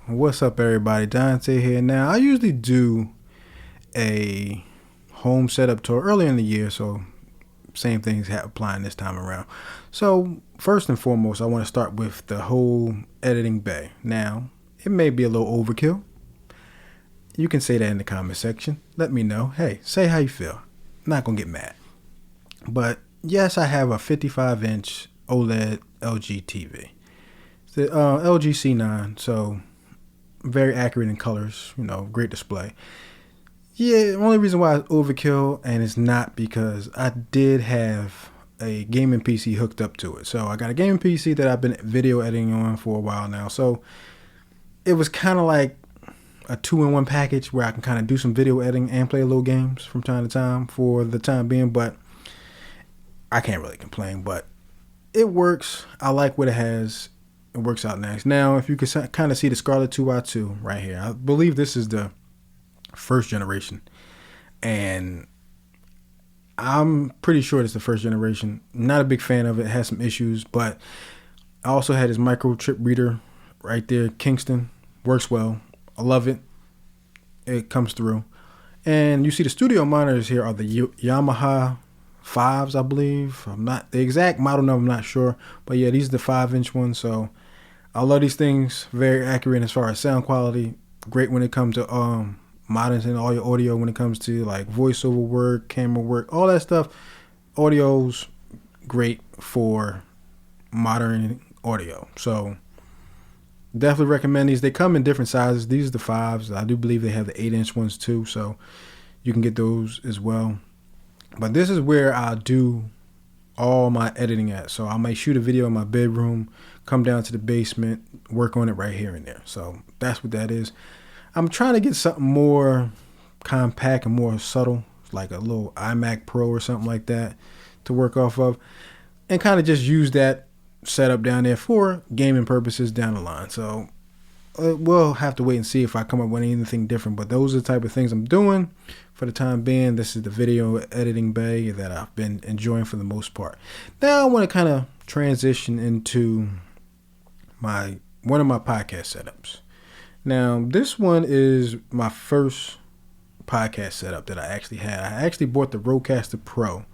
What's up, everybody? Dante here. Now, I usually do a home setup tour early in the year, so same things applying this time around. So, first and foremost, I want to start with the whole editing bay. Now, it may be a little overkill. You can say that in the comment section. Let me know. Hey, say how you feel. I'm not going to get mad. But, yes, I have a 55-inch OLED LG TV. It's the LG C9, so very accurate in colors, great display. Yeah, the only reason why it's overkill, and it's not because I did have a gaming PC hooked up to it. So I got a gaming PC that I've been video editing on for a while now. So it was kind of like a 2-in-1 package where I can kind of do some video editing and play little games from time to time for the time being. But I can't really complain, but it works. I like what it has. It works out nice. Now, if you can kind of see the Scarlett 2x2 right here, I believe this is the first generation. And I'm pretty sure it's the first generation. Not a big fan of it. It has some issues, but I also had this microchip reader right there, Kingston. Works well. I love it. It comes through. And you see the studio monitors here are the Yamaha 5s, I believe. I'm not the exact model number, I'm not sure. But yeah, these are the 5-inch ones. So I love these things. Very accurate as far as sound quality. Great when it comes to monitoring all your audio, when it comes to like voiceover work, camera work, all that stuff. Audio's great for modern audio. So definitely recommend these. They come in different sizes. These are the 5s. I do believe they have the 8-inch ones too. So you can get those as well. But this is where I do all my editing at. So I might shoot a video in my bedroom, come down to the basement, work on it right here and there. So that's what that is. I'm trying to get something more compact and more subtle, like a little iMac Pro or something like that to work off of, and kind of just use that setup down there for gaming purposes down the line. So we'll have to wait and see if I come up with anything different, but those are the type of things I'm doing for the time being. This is the video editing bay that I've been enjoying for the most part. Now I want to kind of transition into one of my podcast setups. Now this one is my first podcast setup that I actually had. I actually bought the Rodecaster Pro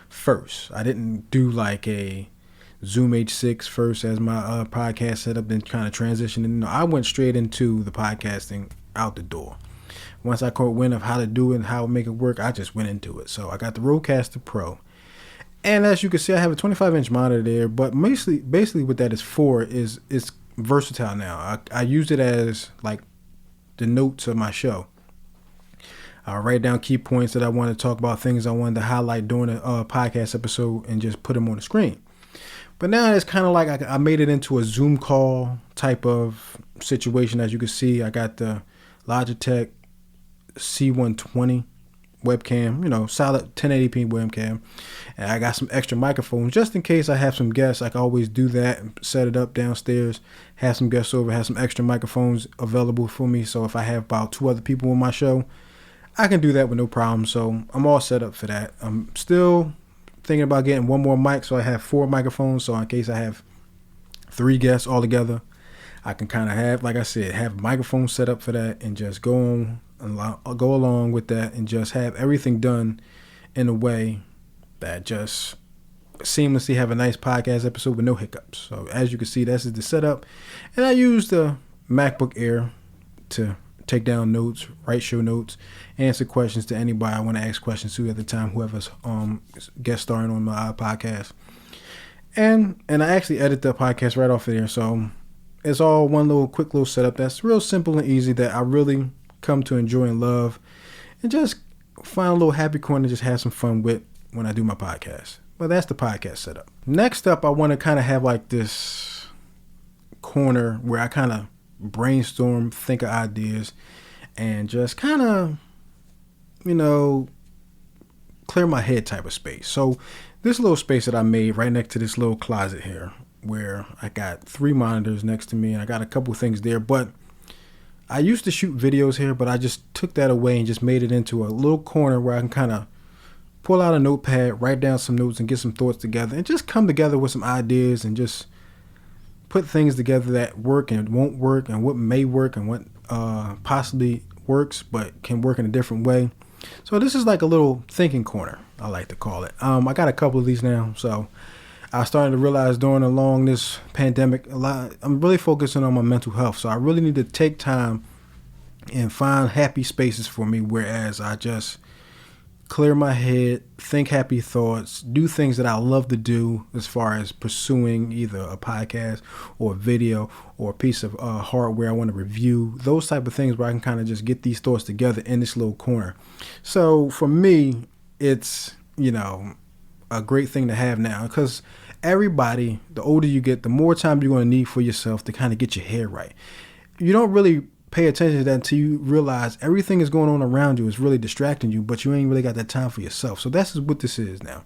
first. I didn't do like a Zoom H6 first as my podcast setup, then kind of transitioned. No, I went straight into the podcasting out the door. Once I caught wind of how to do it and how to make it work, I just went into it. So I got the Rodecaster Pro. And as you can see, I have a 25-inch monitor there. But basically what that is for is it's versatile now. I use it as like the notes of my show. I write down key points that I want to talk about, things I wanted to highlight during a podcast episode, and just put them on the screen. But now it's kind of like I made it into a Zoom call type of situation. As you can see, I got the Logitech C120 webcam, solid 1080p webcam. And I got some extra microphones just in case I have some guests. I can always do that and set it up downstairs, have some guests over, have some extra microphones available for me. So if I have about 2 other people on my show, I can do that with no problem. So I'm all set up for that. I'm still thinking about getting one more mic, so I have 4 microphones. So in case I have 3 guests all together, I can kind of have, like I said, have microphones set up for that and just go along with that and just have everything done in a way that just seamlessly have a nice podcast episode with no hiccups. So as you can see, this is the setup, and I use the MacBook Air to take down notes, write show notes, answer questions to anybody I want to ask questions to at the time, whoever's guest starring on my podcast. And I actually edit the podcast right off of there. So it's all one quick little setup that's real simple and easy that I really come to enjoy and love, and just find a little happy corner to just have some fun with when I do my podcast. Well, that's the podcast setup. Next up, I want to kind of have like this corner where I kind of brainstorm, think of ideas, and just kind of, clear my head type of space. So this little space that I made right next to this little closet here, where I got 3 monitors next to me and I got a couple things there, but I used to shoot videos here, but I just took that away and just made it into a little corner where I can kind of pull out a notepad, write down some notes, and get some thoughts together, and just come together with some ideas and just put things together that work and won't work, and what may work and what possibly works but can work in a different way. So this is like a little thinking corner, I like to call it. I got a couple of these now, so I started to realize during along this pandemic, I'm really focusing on my mental health. So I really need to take time and find happy spaces for me, whereas I just clear my head, think happy thoughts, do things that I love to do as far as pursuing either a podcast or a video or a piece of hardware I want to review, those type of things where I can kind of just get these thoughts together in this little corner. So for me, it's, a great thing to have now, because everybody, the older you get, the more time you're going to need for yourself to kind of get your head right. You don't really pay attention to that until you realize everything is going on around you is really distracting you, but you ain't really got that time for yourself. So that's what this is now.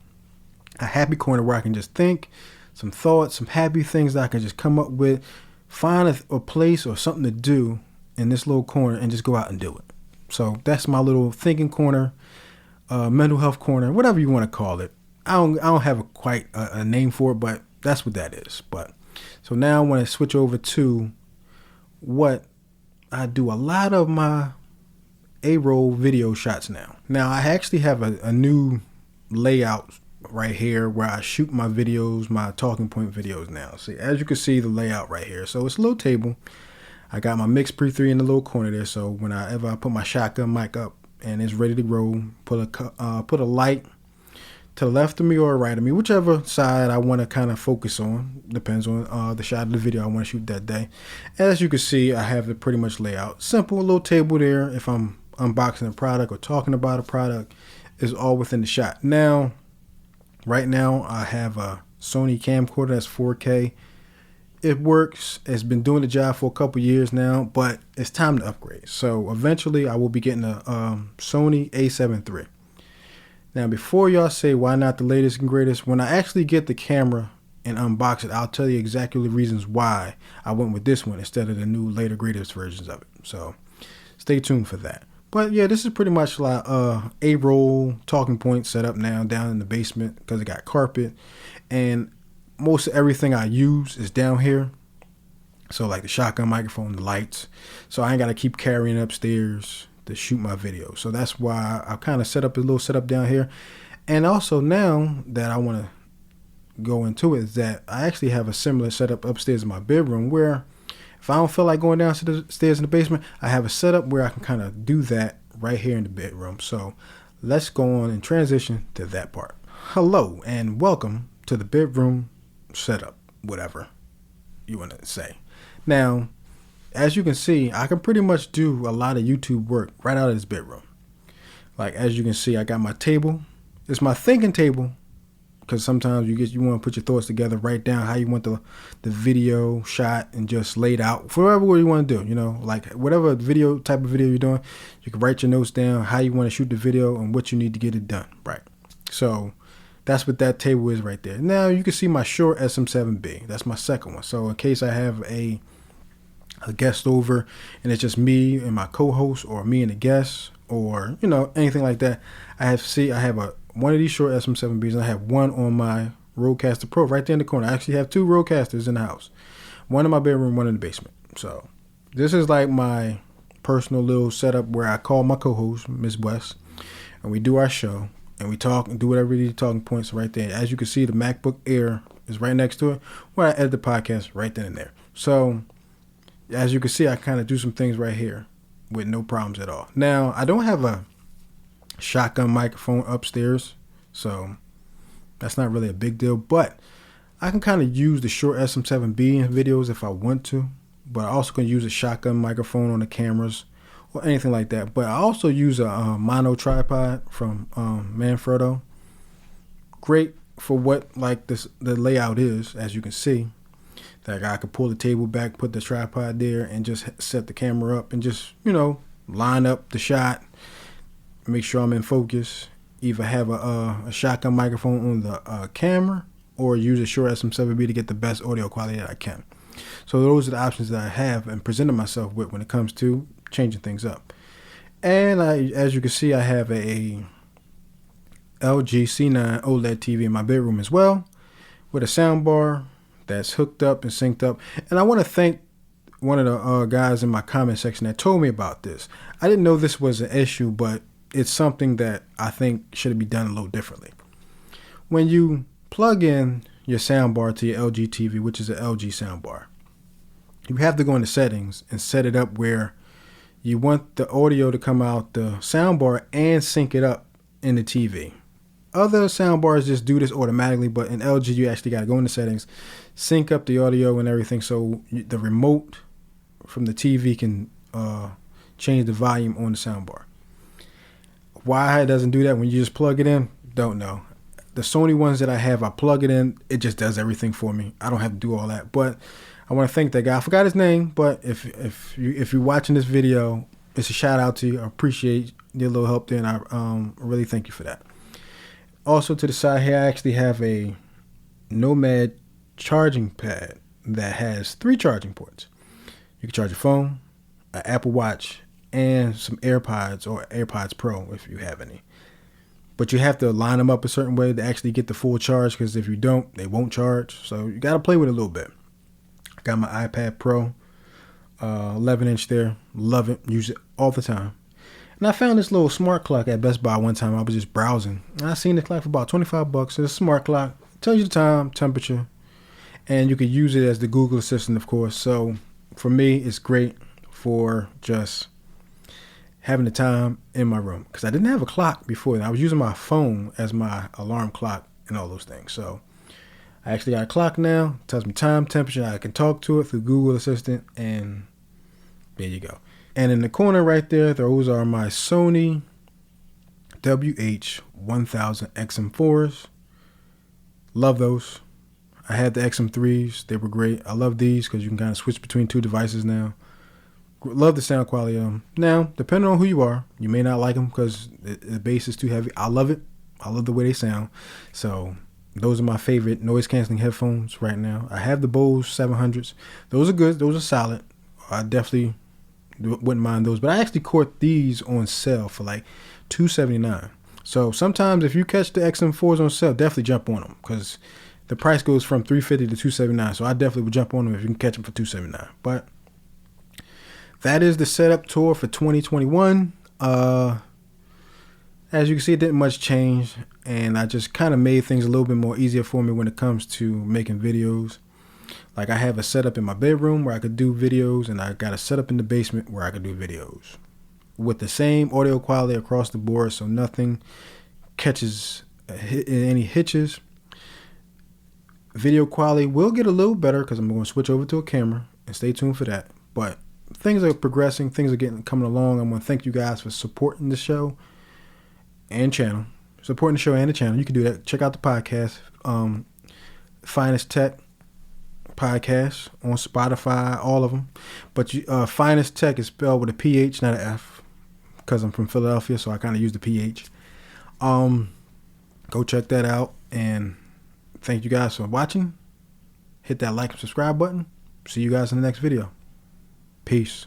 A happy corner where I can just think some thoughts, some happy things that I can just come up with, find a place or something to do in this little corner and just go out and do it. So that's my little thinking corner, mental health corner, whatever you want to call it. I don't have quite a name for it, but that's what that is. But so now I want to switch over to what I do a lot of my A-roll video shots now. Now I actually have a new layout right here where I shoot my videos, my talking point videos now. See, as you can see the layout right here. So it's a little table. I got my Mix Pre 3 in the little corner there. So whenever I put my shotgun mic up and it's ready to roll, put a light to the left of me or right of me, whichever side I want to kind of focus on. Depends on the shot of the video I want to shoot that day. As you can see, I have it pretty much laid out. Simple little table there. If I'm unboxing a product or talking about a product, is all within the shot. Now, right now, I have a Sony camcorder that's 4K. It works. It's been doing the job for a couple years now, but it's time to upgrade. So eventually, I will be getting a Sony A7 III. Now, before y'all say why not the latest and greatest, when I actually get the camera and unbox it, I'll tell you exactly the reasons why I went with this one instead of the new later greatest versions of it. So stay tuned for that. But yeah, this is pretty much like A-roll talking point set up now down in the basement because it got carpet. And most of everything I use is down here. So like the shotgun microphone, the lights. So I ain't got to keep carrying upstairs to shoot my video. So that's why I kind of set up a little setup down here. And also now that I want to go into it, is that I actually have a similar setup upstairs in my bedroom where if I don't feel like going downstairs in the basement, I have a setup where I can kind of do that right here in the bedroom. So let's go on and transition to that part. Hello and welcome to the bedroom setup, whatever you want to say. Now, as you can see, I can pretty much do a lot of YouTube work right out of this bedroom. Like, as you can see, I got my table. It's my thinking table, because sometimes you want to put your thoughts together, write down how you want the video shot and just lay it out for whatever you want to do. Like whatever type of video you're doing, you can write your notes down, how you want to shoot the video and what you need to get it done. Right. So that's what that table is right there. Now you can see my Shure SM7B. That's my second one. So in case I have a guest over and it's just me and my co-host, or me and the guest, or anything like that, I have one of these Shure SM7Bs, and I have one on my Rodecaster Pro right there in the corner. I actually have two Rodecasters in the house, one in my bedroom, one in the basement. So this is like my personal little setup where I call my co-host, Ms. West, and we do our show and we talk and do whatever these talking points right there. As you can see, the MacBook Air is right next to it where I edit the podcast right then and there. So as you can see, I kind of do some things right here with no problems at all. Now, I don't have a shotgun microphone upstairs, so that's not really a big deal, but I can kind of use the Shure SM7B in videos if I want to, but I also can use a shotgun microphone on the cameras or anything like that. But I also use a mono tripod from Manfrotto. Great for what the layout is, as you can see. Like I could pull the table back, put the tripod there, and just set the camera up and just, line up the shot, make sure I'm in focus. Either have a shotgun microphone on the camera or use a Shure SM7B to get the best audio quality that I can. So those are the options that I have and presented myself with when it comes to changing things up. And as you can see, I have a LG C9 OLED TV in my bedroom as well, with a sound bar, that's hooked up and synced up. And I want to thank one of the guys in my comment section that told me about this. I didn't know this was an issue, but it's something that I think should be done a little differently. When you plug in your soundbar to your LG TV, which is an LG soundbar, you have to go into settings and set it up where you want the audio to come out the soundbar and sync it up in the TV. Other soundbars just do this automatically, but in LG you actually got to go into settings, sync up the audio and everything, so the remote from the TV can change the volume on the soundbar. Why it doesn't do that when you just plug it in, don't know. The Sony ones that I have, I plug it in, it just does everything for me. I don't have to do all that. But I want to thank that guy. I forgot his name, but if you're watching this video, it's a shout out to you. I appreciate your little help there, and I really thank you for that. Also to the side here, I actually have a Nomad charging pad that has 3 charging ports. You can charge your phone, an Apple Watch, and some AirPods or AirPods Pro if you have any. But you have to line them up a certain way to actually get the full charge, because if you don't, they won't charge. So you got to play with it a little bit. I got my iPad Pro, 11-inch there. Love it. Use it all the time. And I found this little smart clock at Best Buy one time. I was just browsing, and I seen this clock for about $25. It's a smart clock. It tells you the time, temperature, and you could use it as the Google Assistant, of course. So for me, it's great for just having the time in my room, because I didn't have a clock before. I was using my phone as my alarm clock and all those things. So I actually got a clock now. It tells me time, temperature. I can talk to it through Google Assistant, and there you go. And in the corner right there, those are my Sony WH-1000 XM4s. Love those. I had the XM3s. They were great. I love these because you can kind of switch between 2 devices now. Love the sound quality of them. Now, depending on who you are, you may not like them because the bass is too heavy. I love it. I love the way they sound. So those are my favorite noise canceling headphones right now. I have the Bose 700s. Those are good. Those are solid. I definitely wouldn't mind those. But I actually caught these on sale for like $279. So sometimes if you catch the XM4s on sale, definitely jump on them, because the price goes from $350 to $279. So I definitely would jump on them if you can catch them for $279. But that is the setup tour for 2021. As you can see, it didn't much change, and I just kind of made things a little bit more easier for me when it comes to making videos. Like I have a setup in my bedroom where I could do videos, and I got a setup in the basement where I could do videos with the same audio quality across the board, so nothing catches any hitches. Video quality will get a little better because I'm going to switch over to a camera, and stay tuned for that. But things are progressing. Things are coming along. I want to thank you guys for supporting the show and channel. Supporting the show and the channel. You can do that. Check out the podcast. Finest Tech podcast on Spotify, all of them. But Finest Tech is spelled with a PH, not an F, because I'm from Philadelphia, so I kind of use the PH. Go check that out, and thank you guys for watching. Hit that like and subscribe button. See you guys in the next video. Peace.